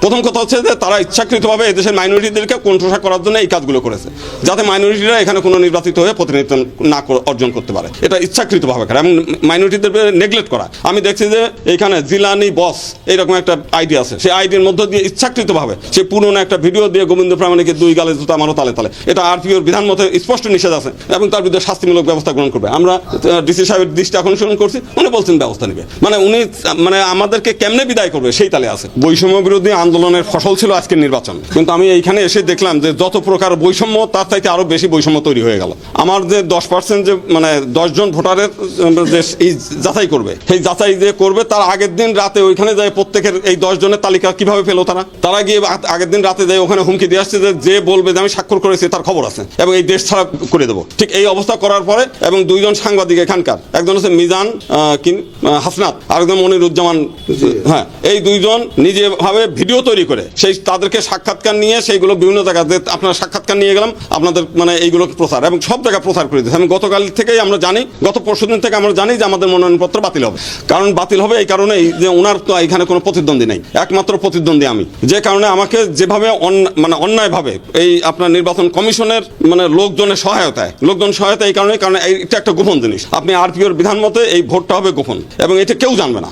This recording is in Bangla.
প্রথম কথা হচ্ছে যে তারা ইচ্ছাকৃতভাবে এদেশের মাইনরিটিদেরকে কোণঠাসা করার জন্য এই কাজগুলো করেছে, যাতে মাইনরিটিরা এখানে কোনো নির্বাচিত হয়ে প্রতিনিধিত্ব না অর্জন করতে পারে। এটা ইচ্ছাকৃতভাবে করা এবং মাইনরিটিদের নেগলেক্ট করা। আমি দেখছি যে এখানে জিলানি বস এইরকম একটা আইডি আছে, সেই আইডির মধ্য দিয়ে ইচ্ছাকৃতভাবে সে পুরনো একটা ভিডিও দিয়ে গোবিন্দ প্রামাণিকের 2 গালে জুতা মারো তালে তালে, এটা আরপিওর বিধান মতে স্পষ্ট নিষেধ আছে এবং তার বিরুদ্ধে শাস্তিমূলক ব্যবস্থা গ্রহণ করবে। আমরা ডিসি সাহেবের দৃষ্টি আকর্ষণ করছি, উনি বলছেন ব্যবস্থা নেবে, মানে উনি মানে আমাদেরকে কেমনে বিদায় করবে সেই তালে আছে। বৈষম্য বিরোধী আন্দোলনের ফসল ছিল আজকের নির্বাচন, কিন্তু আমি এইখানে এসে দেখলাম যে যত প্রকার বৈষম্য তার চাইতে আরো বেশি বৈষম্য তৈরি হয়ে গেল। আমার যে 10% যে মানে 10 জন ভোটারের যে এই যাচাই করবে, সেই যাচাই যে করবে তার আগের দিন রাতে ওইখানে যায় প্রত্যেকের এই 10 জনের তালিকা কিভাবে পেলো তারা গিয়ে আগের দিন রাতে যায় ওখানে হুমকি দিয়ে আসছে যে বলবে যে আমি স্বাক্ষর করেছি তার খবর আছে এবং এই দেশ ছাড়া করে দেবো। ঠিক এই অবস্থা করার পরে এবং 2 জন সাংবাদিক এখানকার, একজন হচ্ছে মিজান হাসনাত আর একজন মনিরুজ্জামান, হ্যাঁ, এই 2 জন নিজেভাবে ভিডিও তৈরি করে সেই তাদেরকে সাক্ষাৎকার নিয়ে সেইগুলো বিভিন্ন জায়গাতে আপনারা সাক্ষাৎকার নিয়ে গেলাম আপনাদের মানে এইগুলো প্রচার এবং সব জায়গায় প্রচার করে দিয়েছে। আমি গতকাল থেকেই আমরা জানি, গত পরশুদিন থেকে আমরা জানি যে আমাদের মনোনয়নপত্র বাতিল হবে। কারণ বাতিল হবে এই কারণেই যে ওনার তো এখানে কোনো প্রতিদ্বন্দ্বী নেই, একমাত্র প্রতিদ্বন্দ্বী আমি, যে কারণে আমাকে যেভাবে মানে অন্যায়ভাবে এই আপনার নির্বাচন কমিশনের মানে লোকজন সহায়তা এই কারণে, কারণ এটা একটা গোপন জিনিস। আপনি আরপিওর বিধান মতে এই ভোটটা হবে গোপন এবং এটা কেউ জানবে না।